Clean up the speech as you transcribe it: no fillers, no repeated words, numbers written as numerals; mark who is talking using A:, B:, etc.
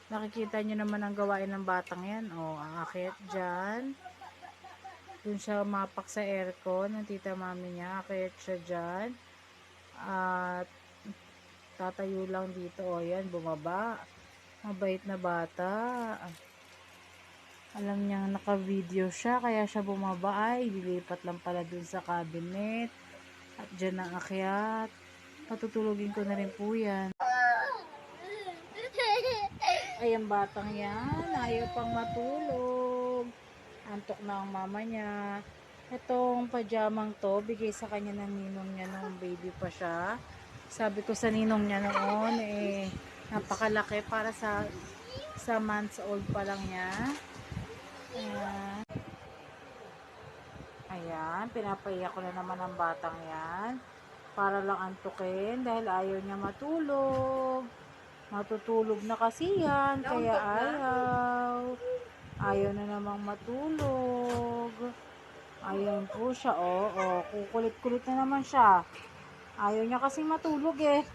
A: Nakikita nyo naman ang gawain ng batang yan. O, aakyat dyan. Dun siya mapak sa aircon ng tita mami niya. Aakyat siya dyan. At tatayo lang dito. O, yan, bumaba. Mabait na bata. Alam niyang naka-video siya, kaya siya bumaba. Ay, lilipat lang pala dun sa cabinet. At dyan na akyat. Patutulugin ko na rin po yan. Ay, ang batang yan. Ayaw pang matulog. Antok na ang mama niya. Itong pajamang to, bigay sa kanya ng ninong niya nung baby pa siya. Sabi ko sa ninong niya noon, napakalaki para sa months old pa lang niya. Ayan. Ayan, pinapaiyak ko na naman ang batang yan. Para lang antukin dahil ayaw niya matulog. Matutulog na kasi yan, kaya ayaw. Ayaw na namang matulog. Ayun po siya, kukulit-kulit na naman siya. Ayaw niya kasi matulog eh.